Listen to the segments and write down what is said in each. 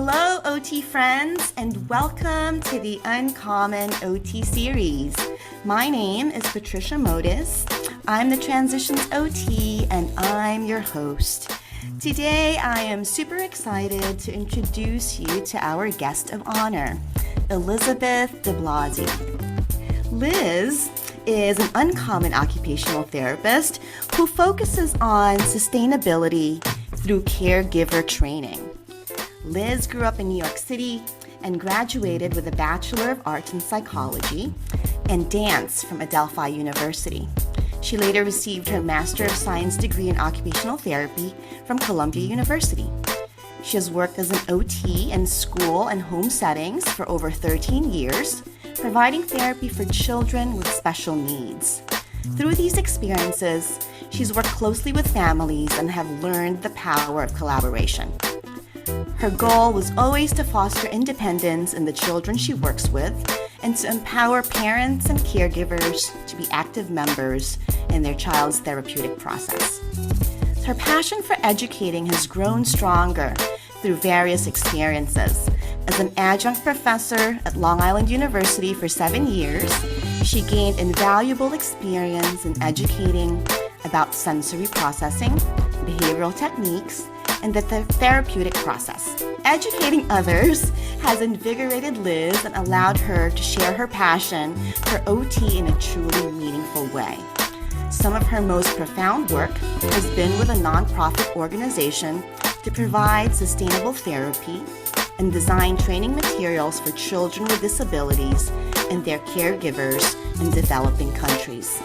Hello, OT friends, and welcome to the Uncommon OT series. My name is Patricia Modis. I'm the Transitions OT, and I'm your host. Today, I am super excited to introduce you to our guest of honor, Elizabeth DeBlasi. Liz is an uncommon occupational therapist who focuses on sustainability through caregiver training. Liz grew up in New York City and graduated with a Bachelor of Arts in Psychology and Dance from Adelphi University. She later received her Master of Science degree in Occupational Therapy from Columbia University. She has worked as an OT in school and home settings for over 13 years, providing therapy for children with special needs. Through these experiences, she's worked closely with families and have learned the power of collaboration. Her goal was always to foster independence in the children she works with and to empower parents and caregivers to be active members in their child's therapeutic process. Her passion for educating has grown stronger through various experiences. As an adjunct professor at Long Island University for 7 years, she gained invaluable experience in educating about sensory processing, behavioral techniques, and the therapeutic process. Educating others has invigorated Liz and allowed her to share her passion for OT in a truly meaningful way. Some of her most profound work has been with a nonprofit organization to provide sustainable therapy and design training materials for children with disabilities and their caregivers in developing countries.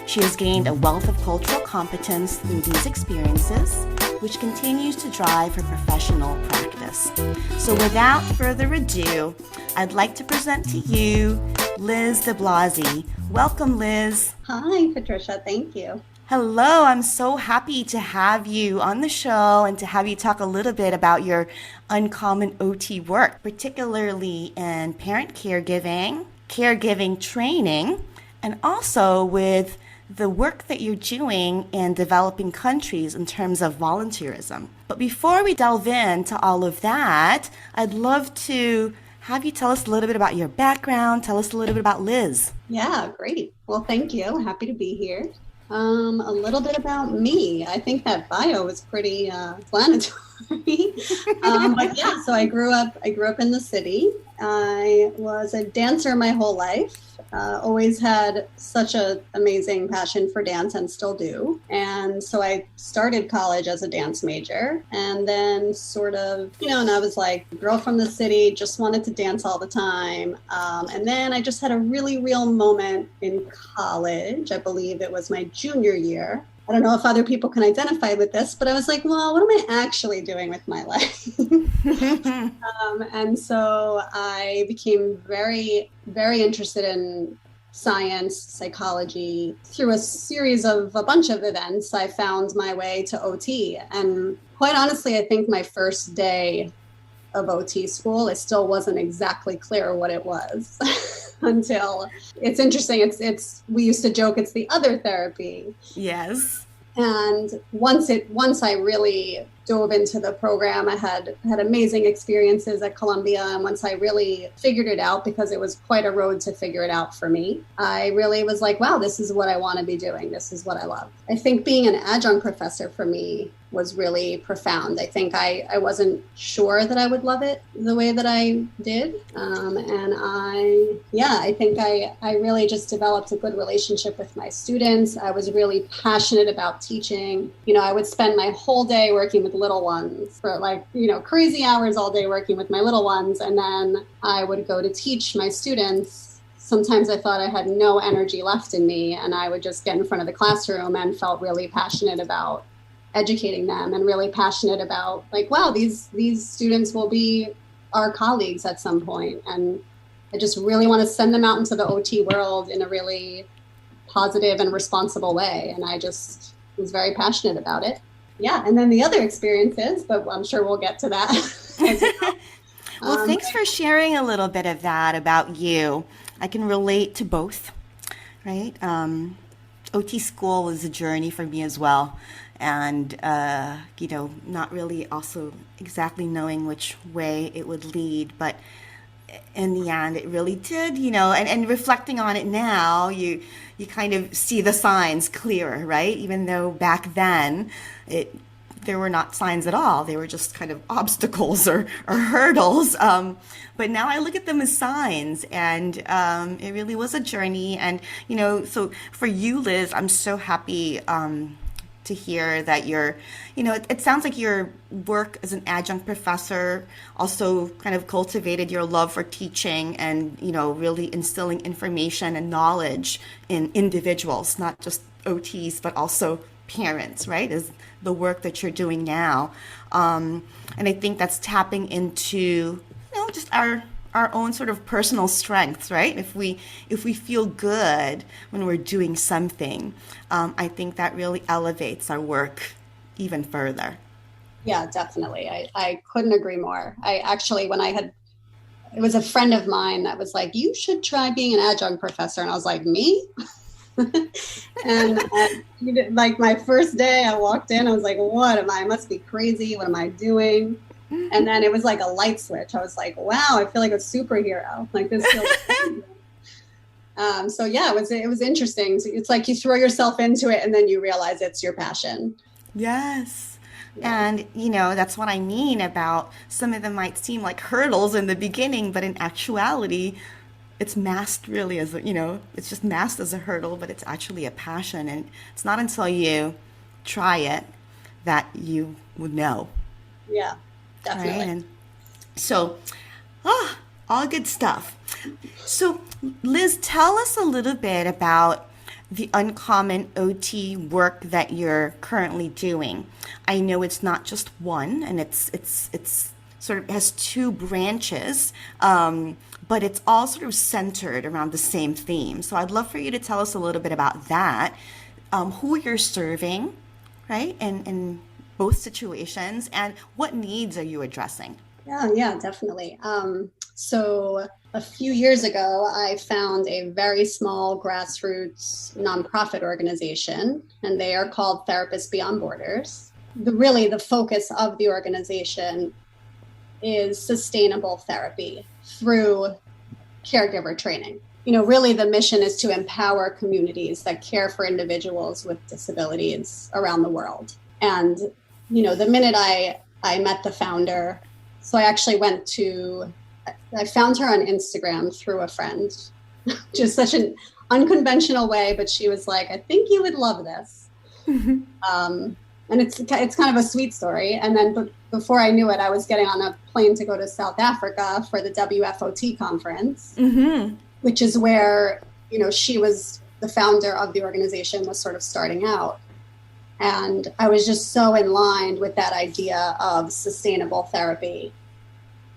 She has gained a wealth of cultural competence through these experiences, which continues to drive her professional practice. So without further ado, I'd like to present to you Liz DeBlasi. Welcome, Liz. Hi, Patricia. Thank you. Hello, I'm so happy to have you on the show and to have you talk a little bit about your uncommon OT work, particularly in parent caregiving training, and also with the work that you're doing in developing countries in terms of volunteerism. But before we delve into all of that, I'd love to have you tell us a little bit about your background, tell us a little bit about Liz. Yeah, great. Well, thank you. Happy to be here. A little bit about me. I think that bio is pretty explanatory. But yeah, so I grew up in the city. I was a dancer my whole life. Always had such an amazing passion for dance and still do. And so I started college as a dance major and then sort of, and I was like a girl from the city, just wanted to dance all the time. And then I just had a really real moment in college. I believe it was my junior year. I don't know if other people can identify with this, but I was like, well, what am I actually doing with my life? And so I became very, very interested in science, psychology. Through a bunch of events, I found my way to OT. And quite honestly, I think my first day of OT school, it still wasn't exactly clear what it was until it's interesting. We used to joke it's the other therapy. Yes. And once I really dove into the program, I had amazing experiences at Columbia. And once I really figured it out, because it was quite a road to figure it out for me, I really was like, wow, this is what I want to be doing. This is what I love. I think being an adjunct professor for me was really profound. I think I wasn't sure that I would love it the way that I did. I think I really just developed a good relationship with my students. I was really passionate about teaching. I would spend my whole day working with little ones for crazy hours all day working with my little ones. And then I would go to teach my students. Sometimes I thought I had no energy left in me, and I would just get in front of the classroom and felt really passionate about educating them and really passionate about wow, these students will be our colleagues at some point. And I just really want to send them out into the OT world in a really positive and responsible way. And I just was very passionate about it. Yeah. And then the other experiences, but I'm sure we'll get to that. Well, thanks for sharing a little bit of that about you. I can relate to both, right? OT school was a journey for me as well. and, not really also exactly knowing which way it would lead. But in the end, it really did, and reflecting on it now, you kind of see the signs clearer, right? Even though back then there were not signs at all. They were just kind of obstacles or hurdles. But now I look at them as signs, and it really was a journey. And, so for you, Liz, I'm so happy to hear that it sounds like your work as an adjunct professor also kind of cultivated your love for teaching and, really instilling information and knowledge in individuals, not just OTs, but also parents, right, is the work that you're doing now. And I think that's tapping into, just our own sort of personal strengths, right? If we feel good when we're doing something, I think that really elevates our work even further. Yeah, definitely. I couldn't agree more. I actually, it was a friend of mine that was like, you should try being an adjunct professor. And I was like, me? And like my first day I walked in, I was like, what am I must be crazy. What am I doing? And then it was like a light switch. I was like, wow, I feel like a superhero. Like this feels so yeah, it was interesting. So it's like you throw yourself into it and then you realize it's your passion. Yes. Yeah. And, that's what I mean about some of them might seem like hurdles in the beginning, but in actuality, it's masked really as it's just masked as a hurdle, but it's actually a passion. And it's not until you try it that you would know. Yeah, definitely. Right? And so, all good stuff. So, Liz, tell us a little bit about the uncommon OT work that you're currently doing. I know it's not just one, and it's sort of has two branches, but it's all sort of centered around the same theme. So I'd love for you to tell us a little bit about that, who you're serving, right, in both situations, and what needs are you addressing? Yeah, definitely. So a few years ago, I found a very small grassroots nonprofit organization, and they are called Therapists Beyond Borders. The focus of the organization is sustainable therapy through caregiver training. Really the mission is to empower communities that care for individuals with disabilities around the world. And, the minute I met the founder, so I actually I found her on Instagram through a friend, just such an unconventional way, but she was like, I think you would love this. And it's kind of a sweet story. And then before I knew it, I was getting on a plane to go to South Africa for the WFOT conference, which is where, she was the founder of the organization, was sort of starting out. And I was just so in line with that idea of sustainable therapy.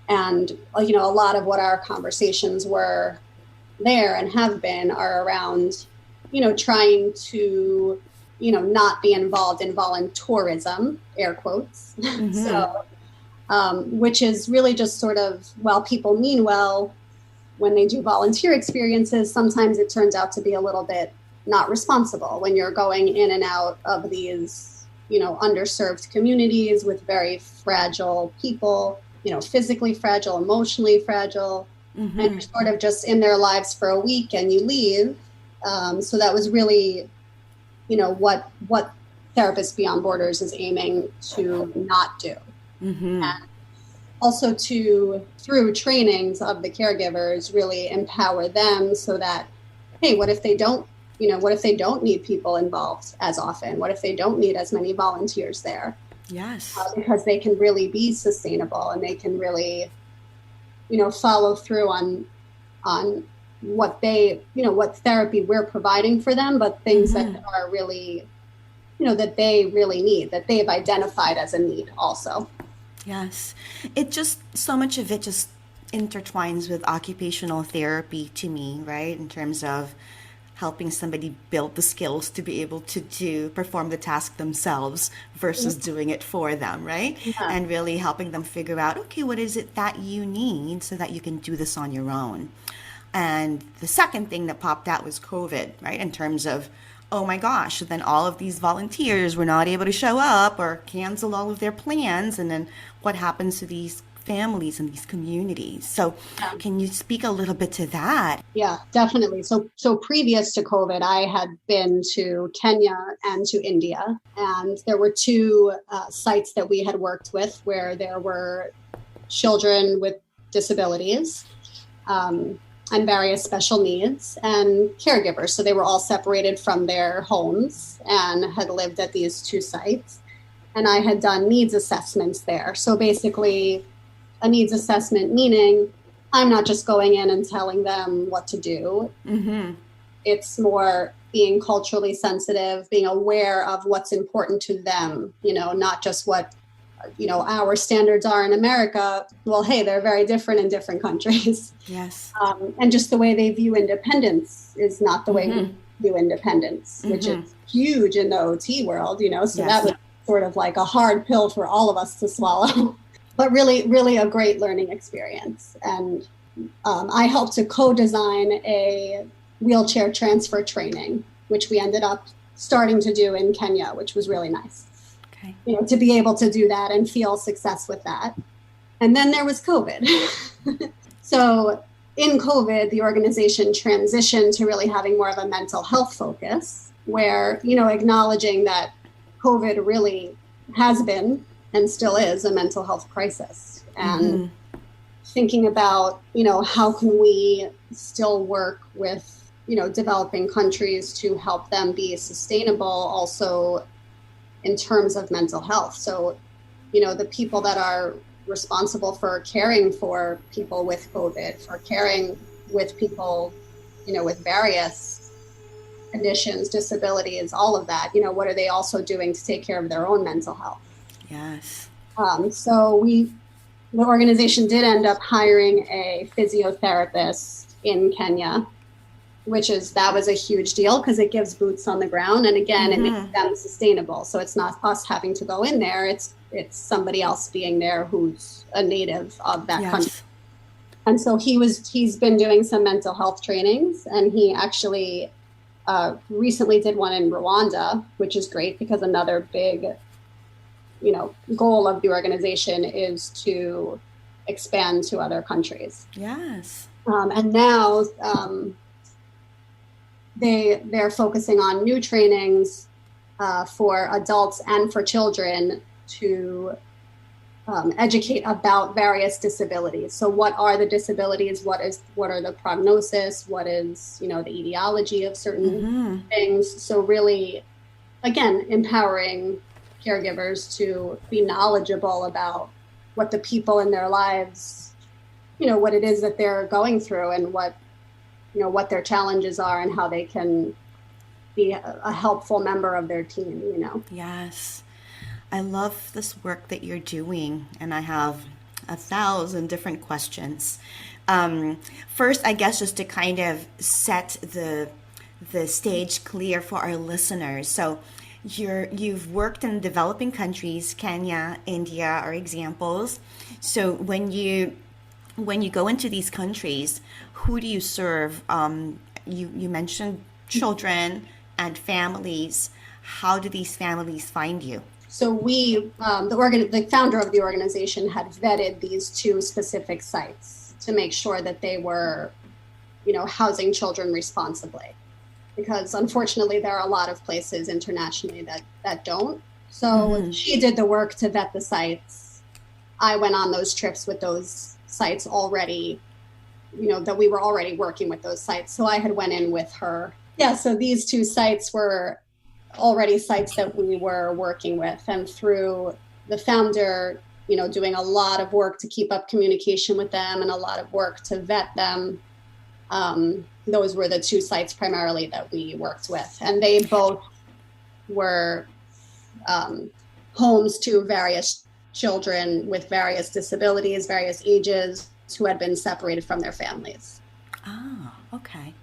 And, a lot of what our conversations were there and have been are around, trying to, not be involved in voluntourism, air quotes. So, which is really just sort of, while people mean well, when they do volunteer experiences, sometimes it turns out to be a little bit not responsible when you're going in and out of these, underserved communities with very fragile people, physically fragile, emotionally fragile, and you're sort of just in their lives for a week and you leave. So that was really, what Therapists Beyond Borders is aiming to not do. And also through trainings of the caregivers, really empower them so that, hey, what if they don't need people involved as often? What if they don't need as many volunteers there? Yes. Because they can really be sustainable and they can really, follow through on what what therapy we're providing for them, but things that are really, that they really need, that they've identified as a need also. Yes. So much of it just intertwines with occupational therapy to me, right? In terms of helping somebody build the skills to be able to perform the task themselves versus doing it for them, right? Yeah. And really helping them figure out, okay, what is it that you need so that you can do this on your own? And the second thing that popped out was COVID, right? In terms of oh my gosh, then all of these volunteers were not able to show up or cancel all of their plans. And then what happens to these families and these communities? So can you speak a little bit to that? Yeah, definitely. So previous to COVID, I had been to Kenya and to India, and there were two sites that we had worked with where there were children with disabilities and various special needs and caregivers. So they were all separated from their homes and had lived at these two sites. And I had done needs assessments there. So basically, a needs assessment meaning I'm not just going in and telling them what to do. Mm-hmm. It's more being culturally sensitive, being aware of what's important to them, not just what, our standards are in America. Well, hey, they're very different in different countries. Yes. And just the way they view independence is not the way we view independence, which is huge in the OT world, so that was sort of like a hard pill for all of us to swallow. But really, really a great learning experience. And I helped to co-design a wheelchair transfer training, which we ended up starting to do in Kenya, which was really nice. Okay. To be able to do that and feel success with that. And then there was COVID. So in COVID, the organization transitioned to really having more of a mental health focus, where, acknowledging that COVID really has been and still is a mental health crisis. And thinking about, how can we still work with, developing countries to help them be sustainable also in terms of mental health. So, the people that are responsible for caring for people with COVID, for caring with people, with various conditions, disabilities, all of that, what are they also doing to take care of their own mental health? Yes. So the organization did end up hiring a physiotherapist in Kenya, that was a huge deal because it gives boots on the ground. And again, it makes them sustainable. So it's not us having to go in there. It's somebody else being there who's a native of that country. And so he's been doing some mental health trainings, and he actually recently did one in Rwanda, which is great because another big goal of the organization is to expand to other countries. Yes. And now they're focusing on new trainings for adults and for children to educate about various disabilities. So what are the disabilities? What are the prognosis? What is, the etiology of certain things? So really, again, empowering caregivers to be knowledgeable about what the people in their lives, what it is that they're going through and what their challenges are and how they can be a helpful member of their team, Yes. I love this work that you're doing, and I have 1,000 different questions. First, I guess just to kind of set the stage clear for our listeners. So you've worked in developing countries, Kenya, India are examples. So when you go into these countries, who do you serve? You mentioned children and families. How do these families find you? So we, the founder of the organization had vetted these two specific sites to make sure that they were, housing children responsibly. Because unfortunately, there are a lot of places internationally that don't. So she did the work to vet the sites. I went on those trips with those sites already, that we were already working with those sites. So I had went in with her. Yeah, so these two sites were already sites that we were working with, and through the founder, doing a lot of work to keep up communication with them and a lot of work to vet them. Those were the two sites primarily that we worked with, and they both were homes to various children with various disabilities, various ages, who had been separated from their families. Ah, okay.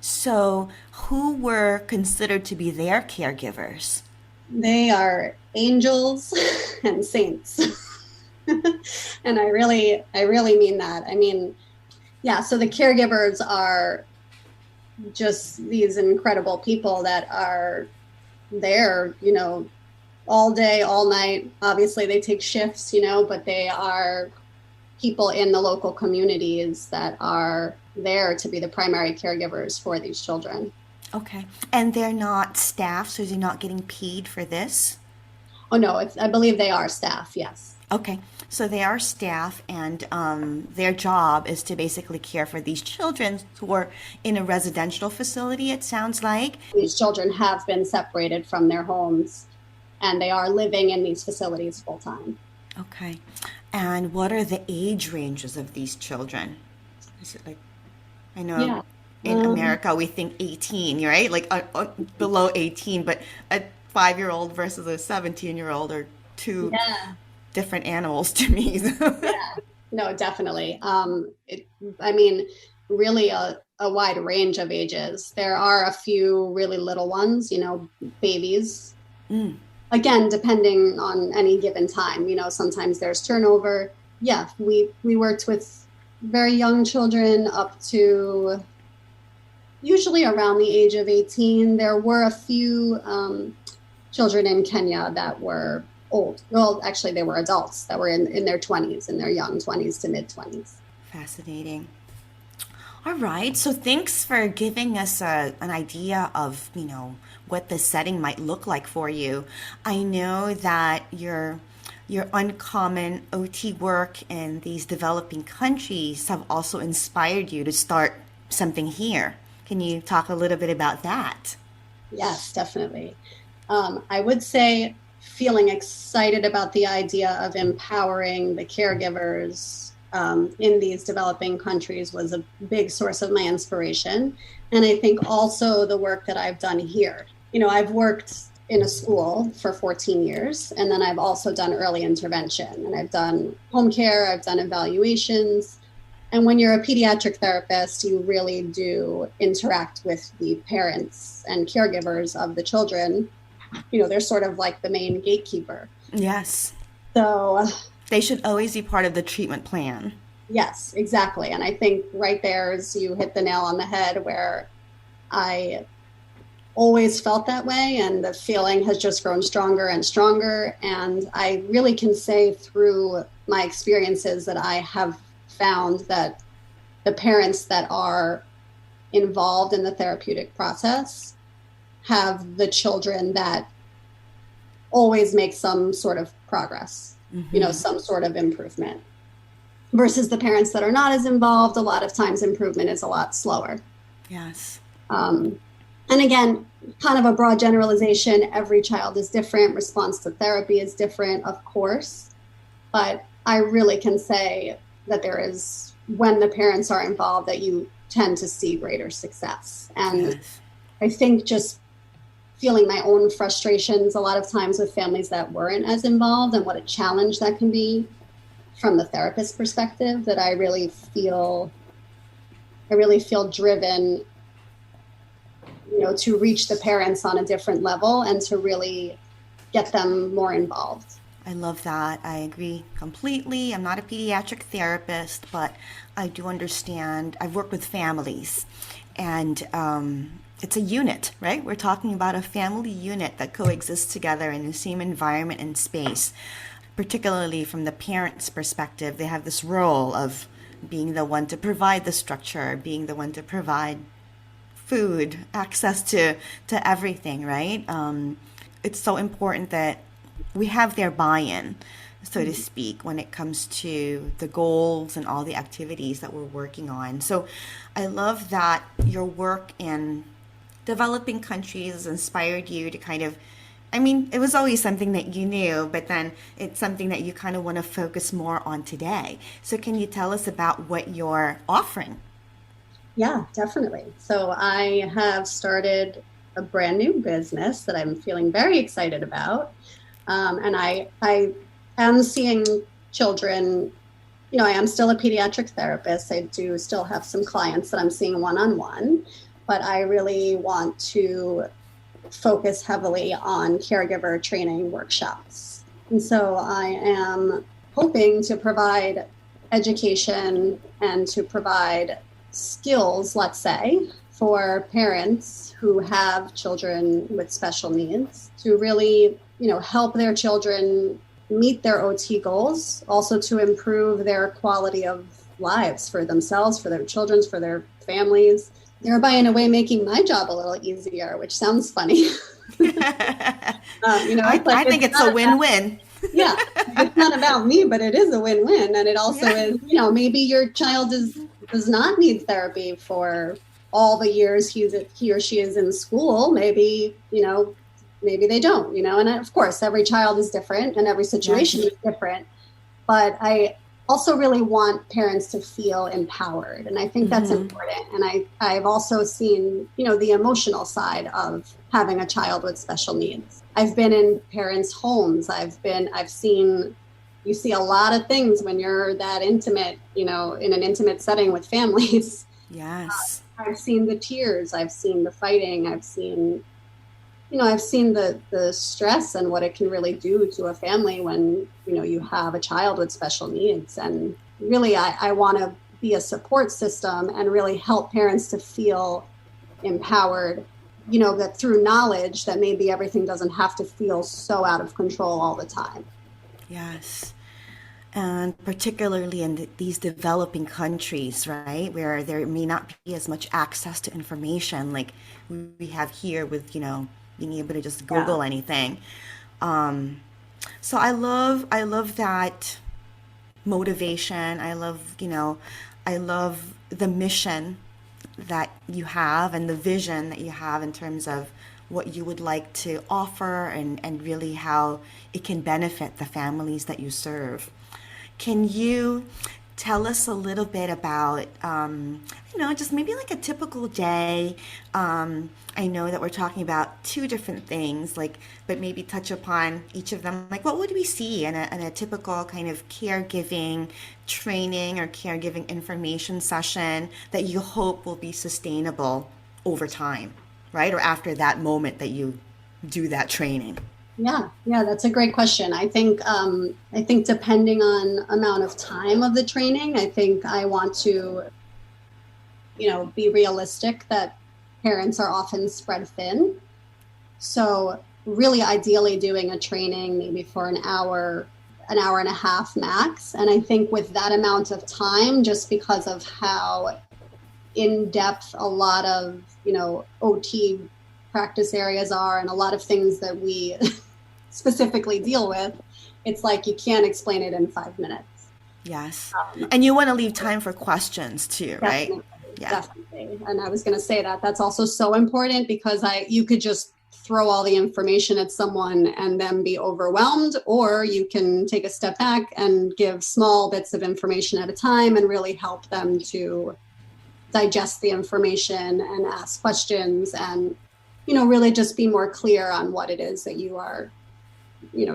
So who were considered to be their caregivers? They are angels and saints. And I really mean that. I mean, yeah, so the caregivers are just these incredible people that are there, all day, all night. Obviously, they take shifts, but they are people in the local communities that are there to be the primary caregivers for these children. Okay. And they're not staff, so they're not getting paid for this? Oh, no, I believe they are staff, yes. Okay. So they are staff, and their job is to basically care for these children who are in a residential facility, it sounds like. These children have been separated from their homes, and they are living in these facilities full time. Okay. And what are the age ranges of these children? Is it like, I know Yeah. in America we think 18, right? Like below 18, but a 5-year-old versus a 17-year-old are two Yeah. different animals to me. Yeah. No, definitely. Really a wide range of ages. There are a few really little ones, babies. Mm. Again, depending on any given time, sometimes there's turnover. Yeah, we worked with very young children up to usually around the age of 18. There were a few children in Kenya that were old. Well, actually, they were adults that were in their 20s, in their young 20s to mid 20s. Fascinating. All right. So thanks for giving us an idea of, what the setting might look like for you. I know that your uncommon OT work in these developing countries have also inspired you to start something here. Can you talk a little bit about that? Yes, definitely. I would say feeling excited about the idea of empowering the caregivers in these developing countries was a big source of my inspiration. And I think also the work that I've done here. I've worked in a school for 14 years, and then I've also done early intervention, and I've done home care, I've done evaluations. And when you're a pediatric therapist, you really do interact with the parents and caregivers of the children. They're sort of like the main gatekeeper. Yes. So they should always be part of the treatment plan. Yes, exactly. And I think right there is you hit the nail on the head, where I always felt that way, and the feeling has just grown stronger and stronger. And I really can say through my experiences that I have found that the parents that are involved in the therapeutic process have the children that always make some sort of progress, some sort of improvement, versus the parents that are not as involved. A lot of times improvement is a lot slower. Yes. And again, kind of a broad generalization, every child is different. Response to therapy is different, of course. But I really can say that there is, when the parents are involved, that you tend to see greater success. And yes. I think just feeling my own frustrations a lot of times with families that weren't as involved, and what a challenge that can be from the therapist perspective, that I really feel driven to reach the parents on a different level and to really get them more involved. I love that. I agree completely. I'm not a pediatric therapist, but I do understand. I've worked with families, and it's a unit, right? We're talking about a family unit that coexists together in the same environment and space. Particularly from the parents' perspective, they have this role of being the one to provide the structure, being the one to provide food, access to everything, right? It's so important that we have their buy-in, so to speak, when it comes to the goals and all the activities that we're working on. So I love that your work in developing countries inspired you to kind of, it was always something that you knew, but then it's something that you kind of want to focus more on today. So can you tell us about what you're offering? Yeah, definitely. So I have started a brand new business that I'm feeling very excited about. And I am seeing children, I am still a pediatric therapist. I do still have some clients that I'm seeing one-on-one, but I really want to focus heavily on caregiver training workshops. And so I am hoping to provide education and to provide skills, let's say, for parents who have children with special needs to really, help their children meet their OT goals, also to improve their quality of lives for themselves, for their children, for their families, thereby in a way making my job a little easier, which sounds funny. I think it's a win-win. Yeah, it's not about me, but it is a win-win. And it also is, maybe your child does not need therapy for all the years he or she is in school. Maybe, maybe they don't, and of course, every child is different and every situation is different. But I also really want parents to feel empowered. And I think that's important. And I've also seen, the emotional side of having a child with special needs. I've been in parents' homes. You see a lot of things when you're that intimate, in an intimate setting with families. Yes. I've seen the tears. I've seen the fighting. I've seen the stress and what it can really do to a family when, you have a child with special needs. And really, I want to be a support system and really help parents to feel empowered, that through knowledge that maybe everything doesn't have to feel so out of control all the time. Yes. And particularly in these developing countries, right, where there may not be as much access to information like we have here with, being able to just Google anything. So I love that motivation. I love the mission that you have and the vision that you have in terms of what you would like to offer and really how it can benefit the families that you serve. Can you tell us a little bit about, just maybe like a typical day? I know that we're talking about two different things, but maybe touch upon each of them. Like, what would we see in a typical kind of caregiving training or caregiving information session that you hope will be sustainable over time, right? Or after that moment that you do that training? Yeah, that's a great question. I think depending on amount of time of the training, I think I want to, be realistic that parents are often spread thin. So really ideally doing a training maybe for an hour and a half max. And I think with that amount of time, just because of how in depth a lot of, OT practice areas are and a lot of things that we specifically deal with, it's like you can't explain it in 5 minutes. Yes. And you want to leave time for questions too, right? Definitely. And I was going to say that's also so important because you could just throw all the information at someone and then be overwhelmed, or you can take a step back and give small bits of information at a time and really help them to digest the information and ask questions and, really just be more clear on what it is that you are,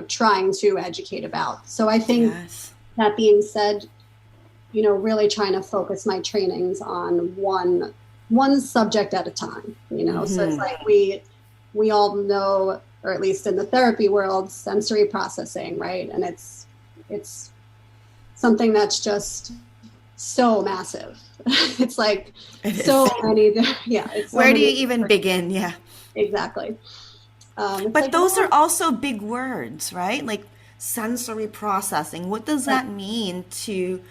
trying to educate about. So I think that being said, really trying to focus my trainings on one subject at a time, so it's like we all know, or at least in the therapy world, sensory processing, right? And it's something that's just so massive. It's like many, where do you even begin? Yeah, exactly. But those are also big words, right? Like sensory processing. What does that mean to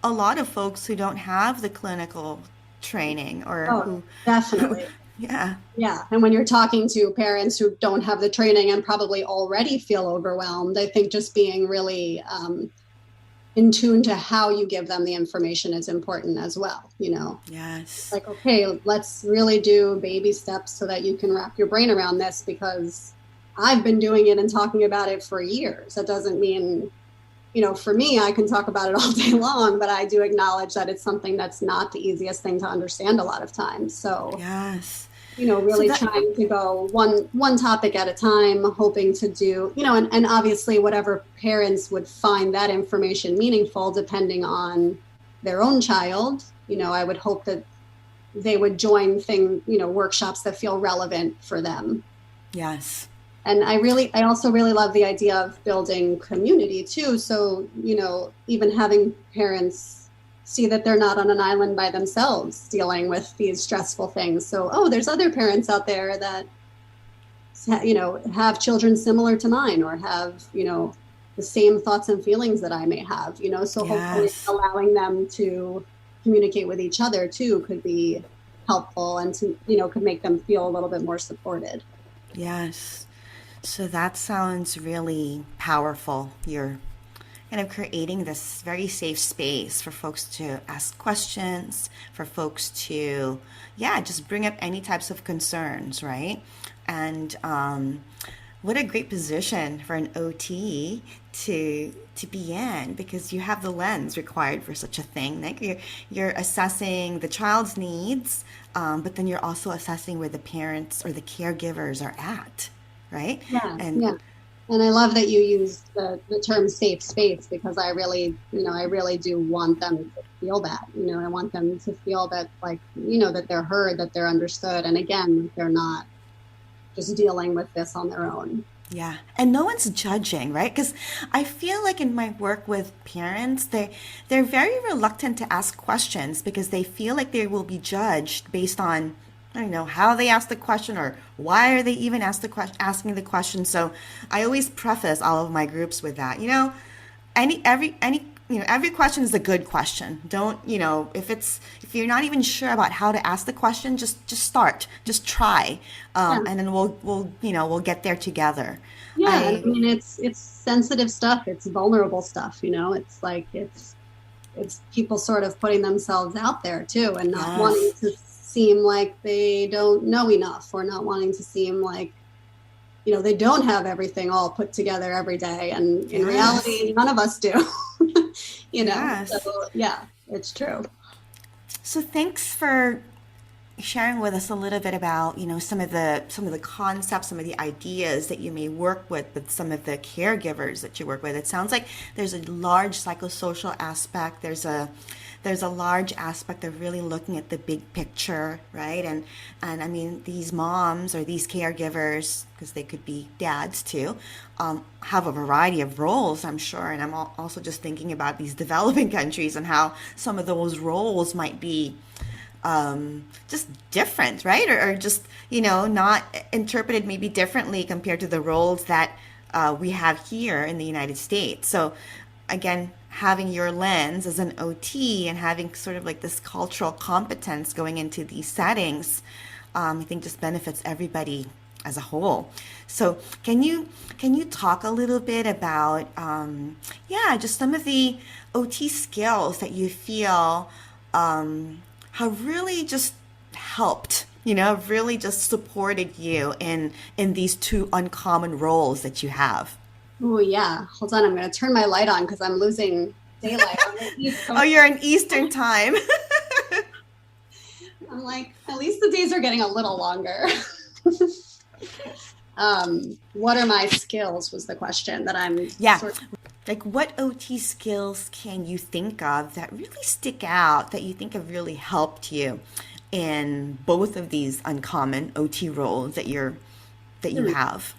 a lot of folks who don't have the clinical training who definitely. Yeah. And when you're talking to parents who don't have the training and probably already feel overwhelmed, I think just being really in tune to how you give them the information is important as well. Yes. Like, okay, let's really do baby steps so that you can wrap your brain around this, because I've been doing it and talking about it for years. That doesn't mean, for me, I can talk about it all day long, but I do acknowledge that it's something that's not the easiest thing to understand a lot of times. So yes. Really trying to go one topic at a time, hoping to do, and obviously whatever parents would find that information meaningful, depending on their own child, I would hope that they would join workshops that feel relevant for them. Yes. And I also really love the idea of building community too. So, even having parents see that they're not on an island by themselves dealing with these stressful things. So, there's other parents out there that, have children similar to mine, or have, the same thoughts and feelings that I may have, so hopefully allowing them to communicate with each other too could be helpful, and to, could make them feel a little bit more supported. Yes. So that sounds really powerful. You're kind of creating this very safe space for folks to ask questions, for folks to, just bring up any types of concerns, right? And what a great position for an OT to be in, because you have the lens required for such a thing. Like you're assessing the child's needs, but then you're also assessing where the parents or the caregivers are at, right? Yeah, And I love that you used the term safe space, because I really do want them to feel that. I want them to feel that, like, that they're heard, that they're understood, and again, they're not just dealing with this on their own. Yeah. And no one's judging, right? Because I feel like in my work with parents, they're very reluctant to ask questions because they feel like they will be judged based on, I don't know, how they ask the question or why are they even asking the question. So I always preface all of my groups with that. Every question is a good question. Don't, if you're not even sure about how to ask the question, just start, just try. And then we'll get there together. Yeah. It's sensitive stuff. It's vulnerable stuff. It's like, it's people sort of putting themselves out there too, and not wanting to seem like they don't know enough, or not wanting to seem like, they don't have everything all put together every day. And in reality, none of us do. So it's true. So thanks for sharing with us a little bit about, some of the concepts, some of the ideas that you may work with some of the caregivers that you work with. It sounds like there's a large psychosocial aspect. There's a large aspect of really looking at the big picture, right? And I mean, these moms or these caregivers, because they could be dads too, have a variety of roles, I'm sure. And I'm also just thinking about these developing countries and how some of those roles might be just different, right? Or just, not interpreted maybe differently compared to the roles that we have here in the United States. So again, having your lens as an OT and having sort of like this cultural competence going into these settings, I think just benefits everybody as a whole. So can you talk a little bit about, just some of the OT skills that you feel have really just helped, really just supported you in these two uncommon roles that you have? Oh, yeah. Hold on. I'm going to turn my light on because I'm losing daylight on the East Coast. Oh, you're in Eastern time. I'm like, at least the days are getting a little longer. What are my skills was the question that I'm Like, what OT skills can you think of that really stick out, that you think have really helped you in both of these uncommon OT roles that you have?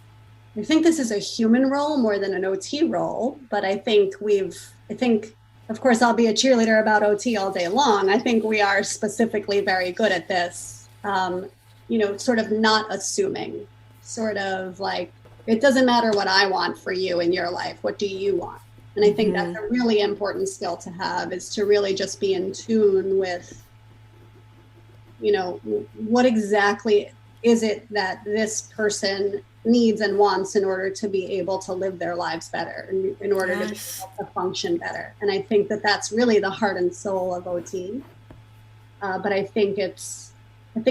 I think this is a human role more than an OT role, but I think of course, I'll be a cheerleader about OT all day long. I think we are specifically very good at this, sort of not assuming, sort of like, it doesn't matter what I want for you in your life. What do you want? And I think that's a really important skill to have, is to really just be in tune with, what exactly is it that this person needs and wants in order to be able to live their lives better, in order to be able to function better. And I think that that's really the heart and soul of OT. But I think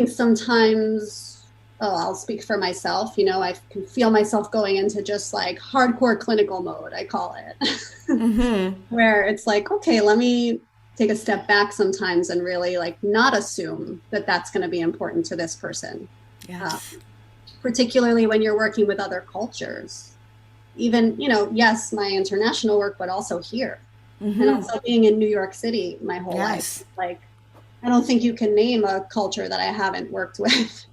sometimes, I'll speak for myself, I can feel myself going into just like hardcore clinical mode, I call it, where it's like, okay, let me take a step back sometimes and really like not assume that that's going to be important to this person. Yes. Particularly when you're working with other cultures, even, yes, my international work, but also here, and also being in New York City my whole life. Like, I don't think you can name a culture that I haven't worked with.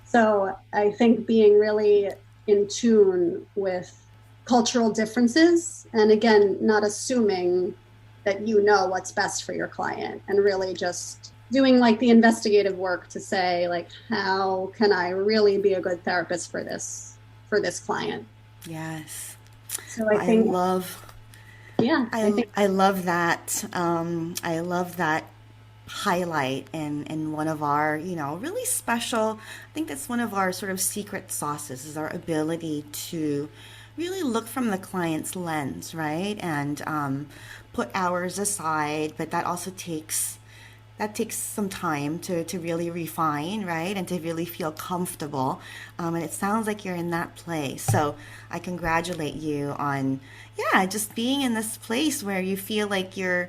So I think being really in tune with cultural differences, and again, not assuming that you know what's best for your client, and really just doing like the investigative work to say, like, how can I really be a good therapist for this client? Yes. So I think, yeah, I love that. I love that highlight in one of our, really special, I think that's one of our sort of secret sauces, is our ability to really look from the client's lens, right? And put ours aside, but that takes some time to really refine, right? And to really feel comfortable. And it sounds like you're in that place. So I congratulate you on, yeah, just being in this place where you feel like you're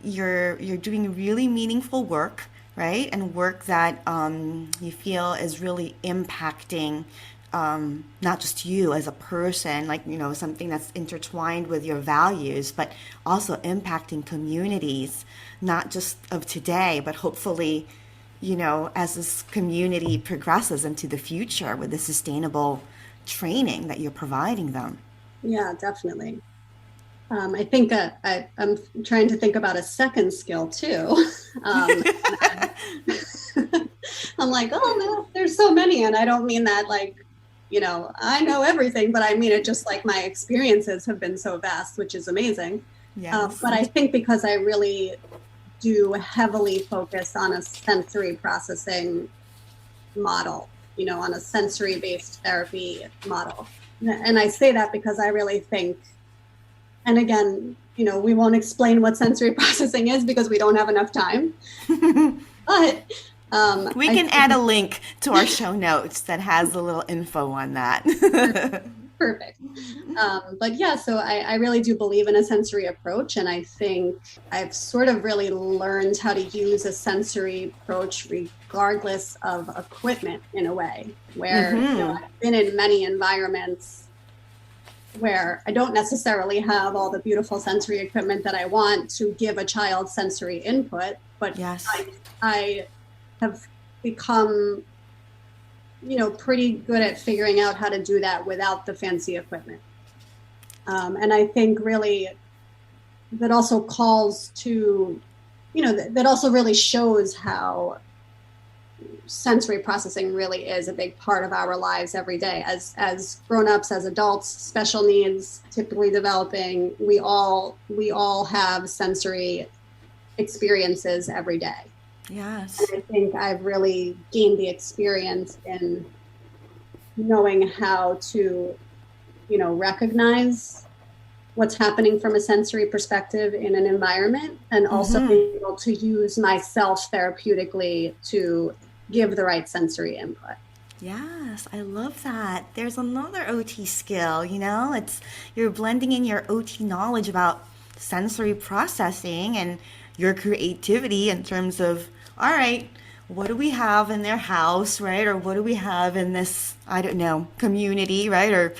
doing really meaningful work, right? And work that you feel is really impacting not just you as a person, like, something that's intertwined with your values, but also impacting communities, not just of today, but hopefully, as this community progresses into the future with the sustainable training that you're providing them. yeah, definitely. I think I'm trying to think about a second skill too. Um, I'm like, oh no, there's so many. And I don't mean that like, I know everything, but I mean it just like my experiences have been so vast, which is amazing. Yes. But I think because I really do heavily focus on a sensory processing model, on a sensory-based therapy model. And I say that because I really think, and again, we won't explain what sensory processing is because we don't have enough time. But we can add a link to our show notes that has a little info on that. Perfect. But yeah, so I really do believe in a sensory approach. And I think I've sort of really learned how to use a sensory approach regardless of equipment in a way where I've been in many environments where I don't necessarily have all the beautiful sensory equipment that I want to give a child sensory input, but yes. I have become, pretty good at figuring out how to do that without the fancy equipment. And I think really that also calls to, that also really shows how sensory processing really is a big part of our lives every day as grown-ups, as adults, special needs typically developing. We all have sensory experiences every day. Yes. And I think I've really gained the experience in knowing how to, recognize what's happening from a sensory perspective in an environment, and also being able to use myself therapeutically to give the right sensory input. Yes, I love that. There's another OT skill, you're blending in your OT knowledge about sensory processing and your creativity in terms of, all right, what do we have in their house, right? Or what do we have in this, I don't know, community, right? Or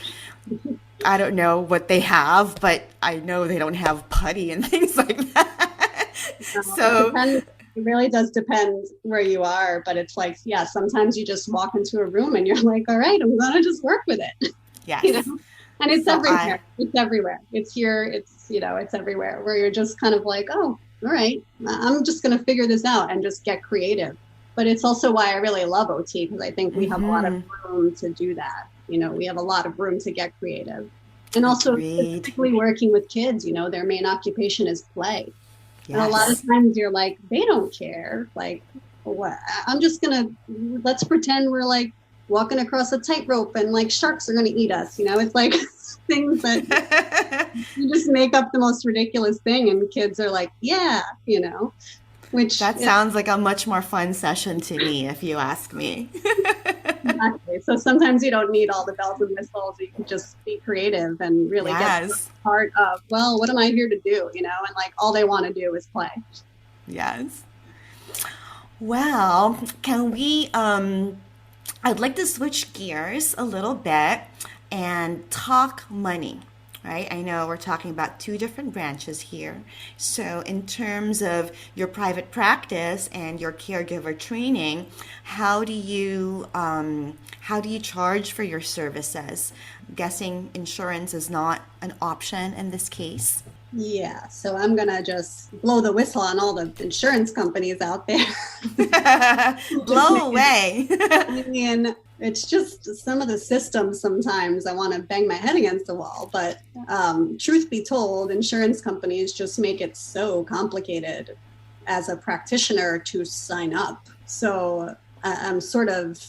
I don't know what they have, but I know they don't have putty and things like that. So it really does depend where you are, but it's like, yeah, sometimes you just walk into a room and you're like, all right, I'm gonna just work with it. Yes. And it's everywhere. It's everywhere. It's everywhere where you're just kind of like, oh, all right, I'm just gonna figure this out and just get creative. But it's also why I really love OT, because I think we have a lot of room to do that. We have a lot of room to get creative. And also specifically working with kids, their main occupation is play. Yes. And a lot of times you're like, they don't care. Like, what? Let's pretend we're like walking across a tightrope and like sharks are going to eat us. It's like things that you just make up the most ridiculous thing. And kids are like, yeah, which that sounds like a much more fun session to me, if you ask me. Exactly. So sometimes you don't need all the bells and whistles. You can just be creative and really get to the part of, well, what am I here to do? And like all they want to do is play. Yes. Well, can we, I'd like to switch gears a little bit and talk money. Right? I know we're talking about two different branches here. So in terms of your private practice and your caregiver training, how do you charge for your services? I'm guessing insurance is not an option in this case. Yeah, so I'm gonna just blow the whistle on all the insurance companies out there. Just Blow make it, away. I mean, it's just some of the systems sometimes I want to bang my head against the wall. But truth be told, insurance companies just make it so complicated as a practitioner to sign up. So I'm sort of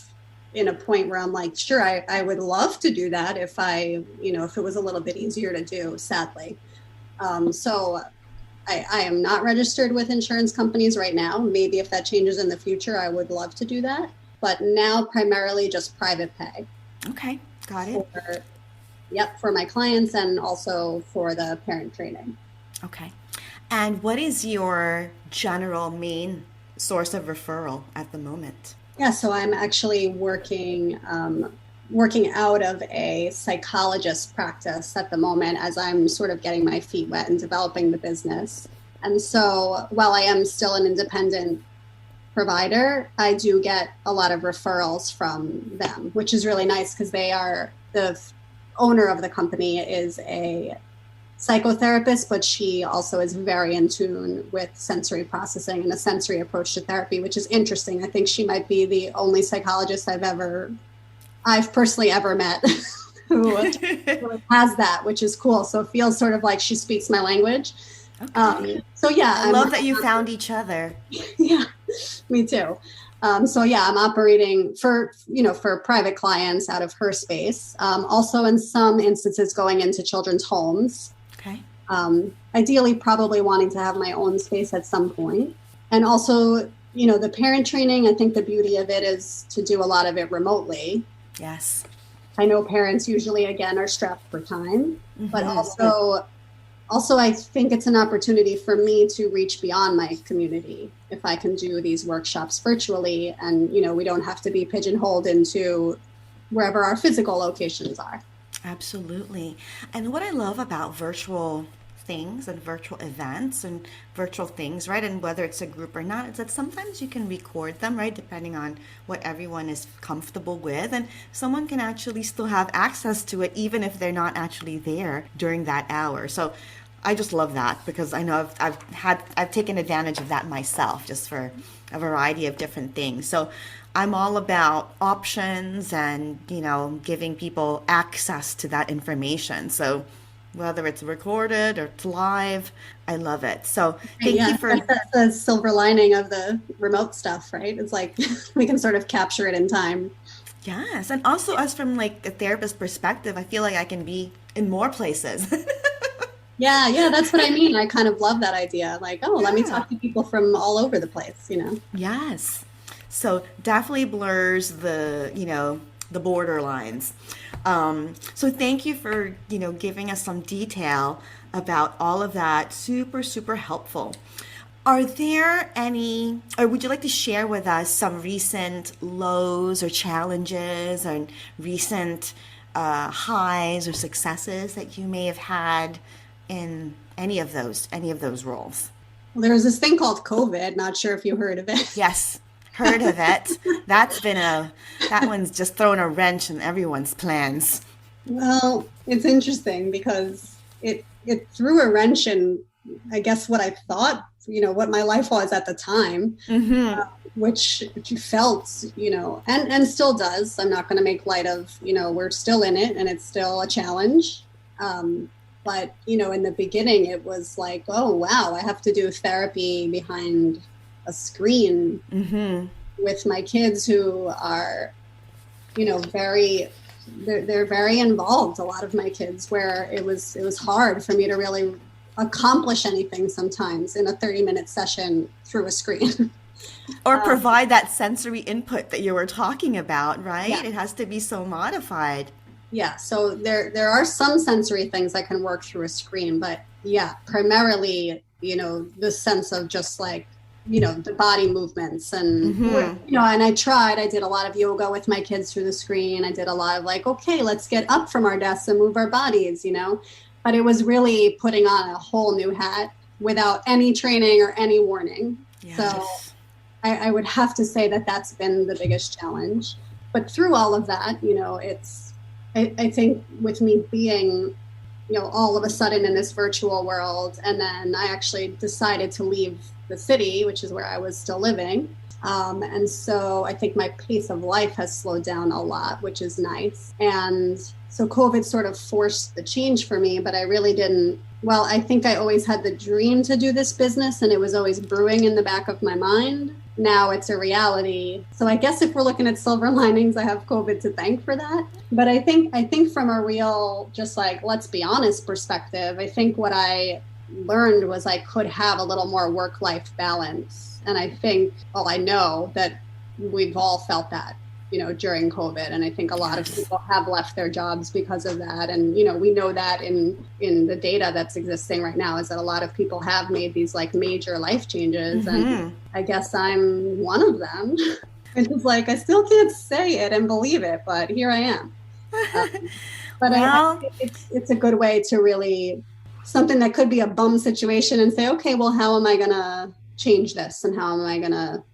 in a point where I'm like, sure, I would love to do that if if it was a little bit easier to do, sadly. So I am not registered with insurance companies right now. Maybe if that changes in the future, I would love to do that. But now primarily just private pay Okay, got it. for, yep, for my clients and also for the parent training. Okay. And what is your general main source of referral at the moment? Yeah, so I'm actually working out of a psychologist practice at the moment as I'm sort of getting my feet wet and developing the business. And so while I am still an independent provider, I do get a lot of referrals from them, which is really nice because the owner of the company is a psychotherapist, but she also is very in tune with sensory processing and a sensory approach to therapy, which is interesting. I think she might be the only psychologist I've personally ever met who has that, which is cool. So it feels sort of like she speaks my language. Okay. So yeah, I love that you found each other. yeah, me too. So yeah, I'm operating for private clients out of her space. Also in some instances going into children's homes. Okay. Ideally probably wanting to have my own space at some point. And also, the parent training, I think the beauty of it is to do a lot of it remotely. Yes. I know parents usually, again, are strapped for time, but Mm-hmm. also I think it's an opportunity for me to reach beyond my community if I can do these workshops virtually and, we don't have to be pigeonholed into wherever our physical locations are. Absolutely. And what I love about virtual things and virtual events and virtual things, right? And whether it's a group or not, is that sometimes you can record them, right? Depending on what everyone is comfortable with. And someone can actually still have access to it, even if they're not actually there during that hour. So I just love that because I know I've taken advantage of that myself just for a variety of different things. So I'm all about options and, giving people access to that information. So whether it's recorded or it's live, I love it. So thank Yeah, you I guess for, that's the silver lining of the remote stuff, right? It's like we can sort of capture it in time. yes. And also us from like a therapist perspective, I feel like I can be in more places. Yeah, that's what I mean. I kind of love that idea. Like, oh, let me Yeah. talk to people from all over the place. Yes. So definitely blurs the border lines. So thank you for, giving us some detail about all of that. Super, super helpful. Are there any, or would you like to share with us some recent lows or challenges and recent highs or successes that you may have had in any of those roles? Well, there was this thing called COVID. Not sure if you heard of it. Yes, heard of it. That one's just thrown a wrench in everyone's plans. Well, it's interesting because it threw a wrench in, I guess, what I thought, what my life was at the time, Mm-hmm. which felt, and still does. I'm not going to make light of, we're still in it and it's still a challenge. But, in the beginning, it was like, oh, wow, I have to do therapy behind a screen Mm-hmm. with my kids who are, very, they're very involved. A lot of my kids, where it was hard for me to really accomplish anything sometimes in a 30-minute session through a screen. Or provide that sensory input that you were talking about, Yeah. right? It has to be so modified. Yeah, so there are some sensory things that can work through a screen, but yeah, primarily, the sense of just like, the body movements and, Mm-hmm. and I did a lot of yoga with my kids through the screen. I did a lot of like, okay, let's get up from our desks and move our bodies. But it was really putting on a whole new hat without any training or any warning. So Yes. I would have to say that that's been the biggest challenge. But through all of that, I think with me being, all of a sudden in this virtual world. And then I actually decided to leave the city, which is where I was still living. And so I think my pace of life has slowed down a lot, which is nice. And so COVID sort of forced the change for me, but I really didn't. Well, I think I always had the dream to do this business, and it was always brewing in the back of my mind. Now it's a reality. So I guess if we're looking at silver linings, I have COVID to thank for that. But I think from a real, just like, let's be honest perspective, I think what I learned was I could have a little more work-life balance. And I think, I know that we've all felt that, during COVID. And I think a lot of people have left their jobs because of that. And, we know that in the data that's existing right now is that a lot of people have made these like major life changes. Mm-hmm. And I guess I'm one of them. It's like, I still can't say it and believe it, but here I am. But I think it's a good way to really, something that could be a bum situation and say, okay, well, how am I going to change this? And how am I going to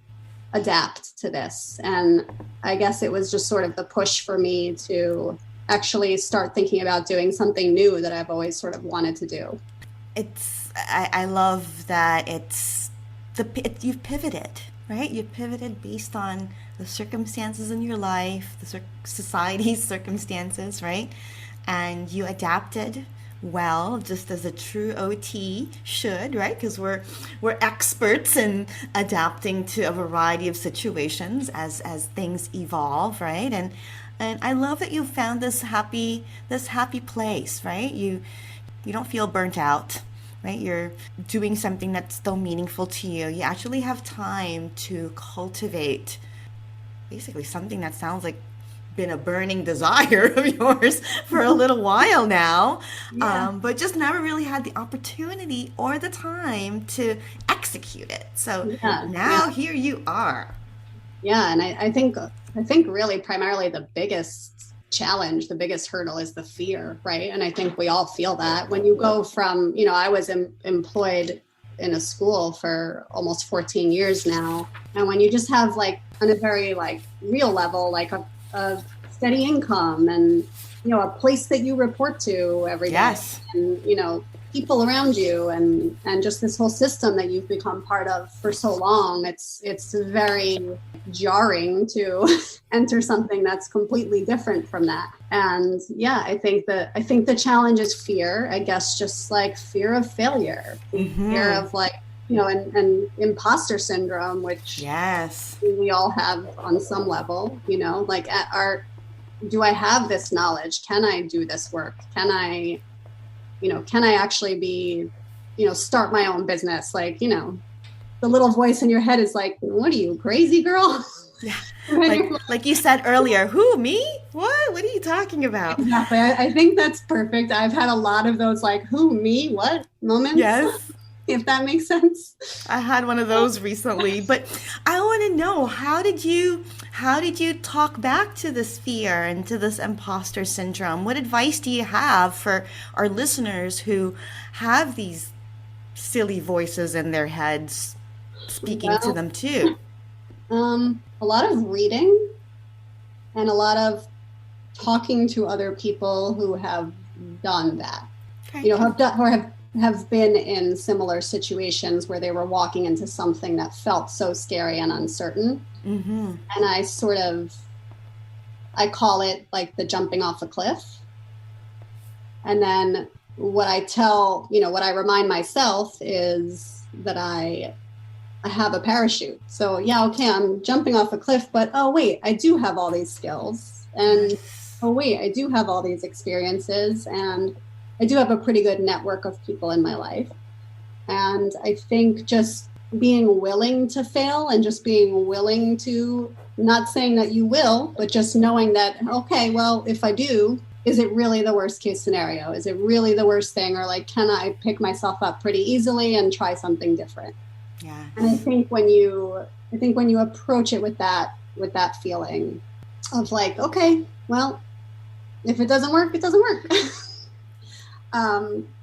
adapt to this? And I guess it was just sort of the push for me to actually start thinking about doing something new that I've always sort of wanted to do. I love that you've pivoted, right? You pivoted based on the circumstances in your life, the society's circumstances, right? And you adapted well, just as a true OT should, right? Because we're experts in adapting to a variety of situations as things evolve, right? And I love that you found this happy place, right? You don't feel burnt out, right? You're doing something that's still meaningful to you. You actually have time to cultivate basically something that sounds like been a burning desire of yours for a little while now, but just never really had the opportunity or the time to execute it. So now here you are. Yeah, and I think really primarily the biggest challenge, the biggest hurdle is the fear, right? And I think we all feel that when you go from, I was employed in a school for almost 14 years now, and when you just have like on a very like real level, like a steady income and, a place that you report to every day, and, people around you and just this whole system that you've become part of for so long, it's very jarring to enter something that's completely different from that. And I think the challenge is fear, I guess, just like fear of failure, fear of like, and imposter syndrome, which we all have on some level, like do I have this knowledge? Can I do this work? Can I actually be, start my own business? Like, the little voice in your head is like, what are you, crazy girl? Yeah. Like you said earlier, who, me? What are you talking about? Exactly. I think that's perfect. I've had a lot of those like, who, me, what moments. Yes. If that makes sense. I had one of those recently, but I want to know, how did you talk back to this fear and to this imposter syndrome? What advice do you have for our listeners who have these silly voices in their heads speaking to them too? A lot of reading and a lot of talking to other people who have done that, have been in similar situations where they were walking into something that felt so scary and uncertain. Mm-hmm. And I call it like the jumping off a cliff. And then what I remind myself is that I have a parachute. So I'm jumping off a cliff, but oh wait, I do have all these skills. And oh wait, I do have all these experiences, and I do have a pretty good network of people in my life. And I think just being willing to fail and just being willing to, not saying that you will, but just knowing that, okay, well, if I do, is it really the worst case scenario? Is it really the worst thing? Or like, can I pick myself up pretty easily and try something different? Yeah. And I think when you approach it with that feeling of like, okay, well, if it doesn't work, it doesn't work.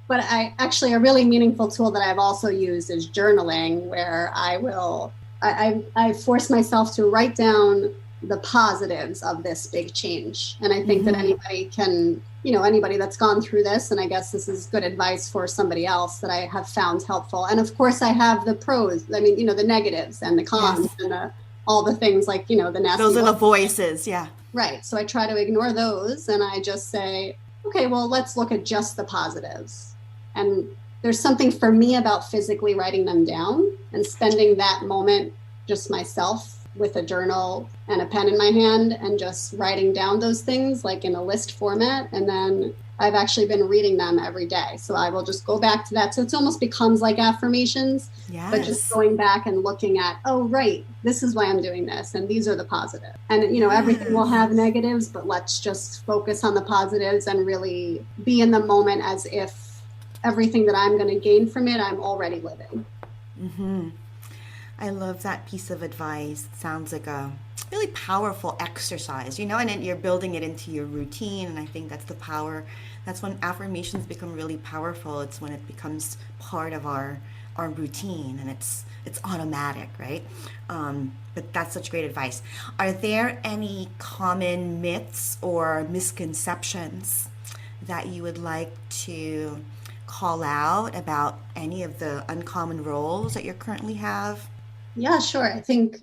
But a really meaningful tool that I've also used is journaling, where I force myself to write down the positives of this big change. And I think that anybody can, anybody that's gone through this, and I guess this is good advice for somebody else that I have found helpful. And of course I have the pros, the negatives and the cons and all the things like, the nasty. Those are the voices. Yeah. Right. So I try to ignore those and I just say, okay, well, let's look at just the positives. And there's something for me about physically writing them down and spending that moment just myself with a journal and a pen in my hand and just writing down those things like in a list format. And then I've actually been reading them every day. So I will just go back to that. So it almost becomes like affirmations, but just going back and looking at, oh, right, this is why I'm doing this. And these are the positives. And, everything will have negatives, but let's just focus on the positives and really be in the moment as if everything that I'm going to gain from it, I'm already living. Mm-hmm. I love that piece of advice. It sounds like a really powerful exercise, and then you're building it into your routine. And I think that's the power. That's when affirmations become really powerful. It's when it becomes part of our routine and it's automatic, right? But that's such great advice. Are there any common myths or misconceptions that you would like to call out about any of the uncommon roles that you currently have? Yeah, sure. I think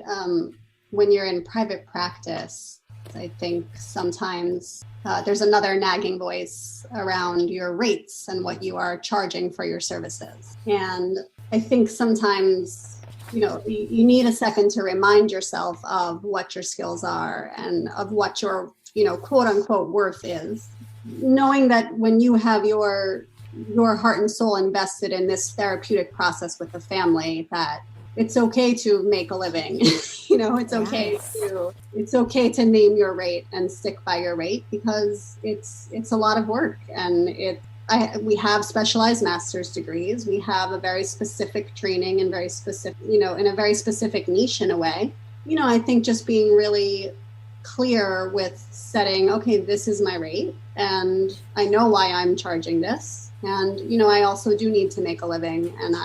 when you're in private practice, I think sometimes there's another nagging voice around your rates and what you are charging for your services. And I think sometimes, you need a second to remind yourself of what your skills are and of what your, quote unquote worth is. Knowing that when you have your heart and soul invested in this therapeutic process with the family, that it's okay to make a living. It's okay to name your rate and stick by your rate because it's a lot of work. And we have specialized master's degrees. We have a very specific training and very specific, in a very specific niche in a way. I think just being really clear with setting, okay, this is my rate and I know why I'm charging this. And, I also do need to make a living. And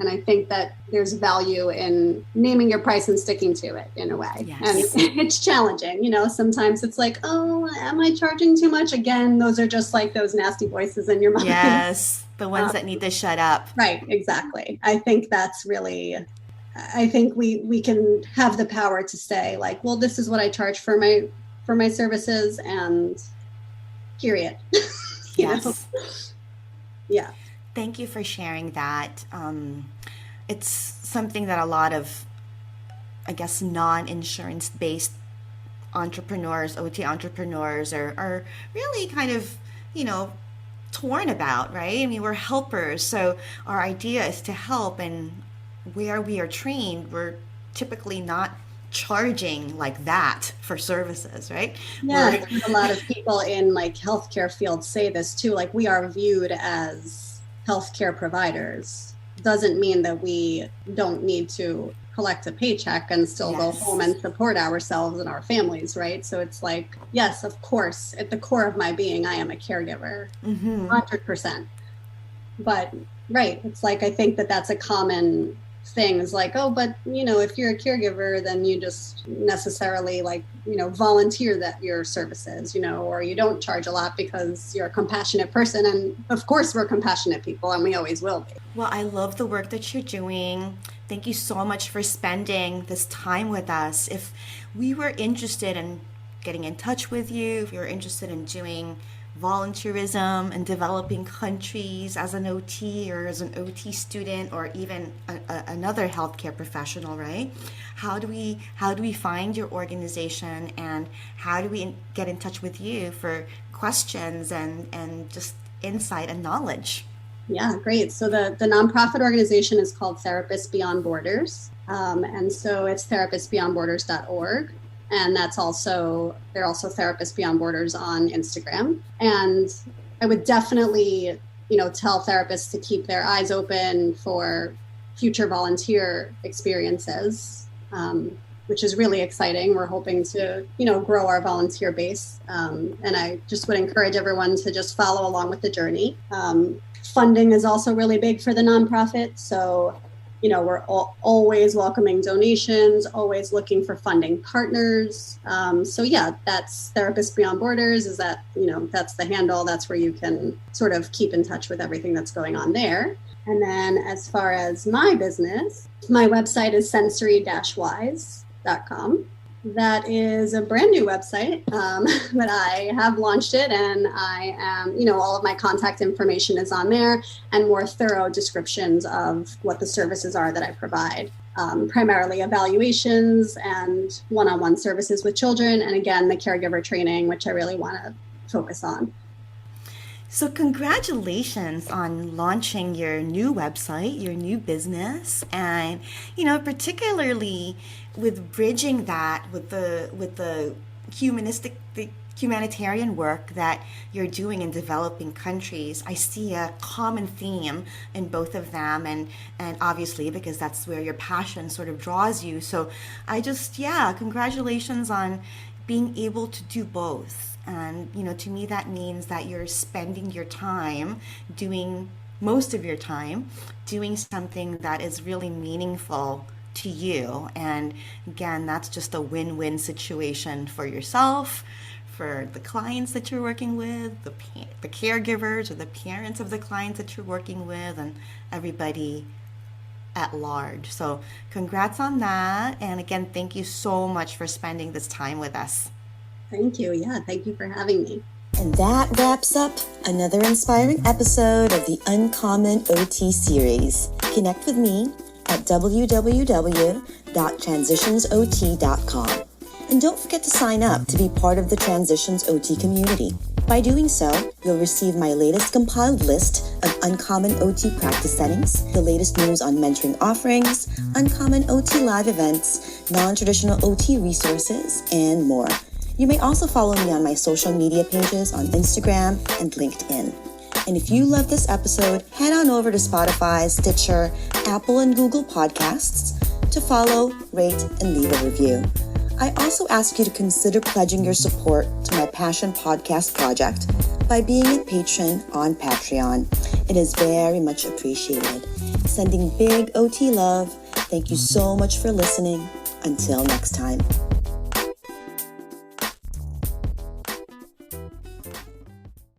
I think that there's value in naming your price and sticking to it in a way. Yes. And it's challenging, sometimes it's like, oh, am I charging too much? Again, those are just like those nasty voices in your mind. Yes, the ones that need to shut up. Right, exactly. I think that's really, I think we can have the power to say like, well, this is what I charge for my services and period. Yes. Yeah. Thank you for sharing that. It's something that a lot of, I guess, non-insurance based entrepreneurs, OT entrepreneurs are really kind of, torn about, right? I mean, we're helpers. So our idea is to help, and where we are trained, we're typically not charging like that for services, right? Yeah, a lot of people in like healthcare fields say this too, like we are viewed as healthcare providers. Doesn't mean that we don't need to collect a paycheck and still go home and support ourselves and our families, right? So it's like, yes, of course, at the core of my being, I am a caregiver, 100%. But right, it's like, I think that that's a common thing is like, oh, but if you're a caregiver, then you just necessarily volunteer that your services, or you don't charge a lot because you're a compassionate person. And of course we're compassionate people and we always will be. Well, I love the work that you're doing. Thank you so much for spending this time with us. If we were interested in getting in touch with you, if you're interested in doing volunteerism and developing countries as an OT or as an OT student or even another healthcare professional, right? How do we find your organization and how do we get in touch with you for questions and just insight and knowledge? Yeah, great. So the nonprofit organization is called Therapists Beyond Borders. And so it's therapistbeyondborders.org. And they're also Therapists Beyond Borders on Instagram. And I would definitely, tell therapists to keep their eyes open for future volunteer experiences, which is really exciting. We're hoping to, grow our volunteer base. And I just would encourage everyone to just follow along with the journey. Funding is also really big for the nonprofit. So, we're always welcoming donations, always looking for funding partners. So yeah, that's Therapists Beyond Borders is that, that's the handle. That's where you can sort of keep in touch with everything that's going on there. And then as far as my business, my website is sensory-wise.com. That is a brand new website, but I have launched it, and I am, all of my contact information is on there and more thorough descriptions of what the services are that I provide, primarily evaluations and one-on-one services with children. And again, the caregiver training, which I really want to focus on. So congratulations on launching your new website, your new business, and particularly with bridging that with the humanitarian work that you're doing in developing countries. I see a common theme in both of them, and obviously because that's where your passion sort of draws you. So congratulations on being able to do both. And, to me, that means that you're spending your time most of your time doing something that is really meaningful to you. And again, that's just a win-win situation for yourself, for the clients that you're working with, the caregivers or the parents of the clients that you're working with, and everybody at large. So congrats on that. And again, thank you so much for spending this time with us. Thank you. Yeah, thank you for having me. And that wraps up another inspiring episode of the Uncommon OT series. Connect with me at www.transitionsot.com. And don't forget to sign up to be part of the Transitions OT community. By doing so, you'll receive my latest compiled list of uncommon OT practice settings, the latest news on mentoring offerings, uncommon OT live events, non-traditional OT resources, and more. You may also follow me on my social media pages on Instagram and LinkedIn. And if you love this episode, head on over to Spotify, Stitcher, Apple, and Google Podcasts to follow, rate, and leave a review. I also ask you to consider pledging your support to my Passion Podcast project by being a patron on Patreon. It is very much appreciated. Sending big OT love. Thank you so much for listening. Until next time.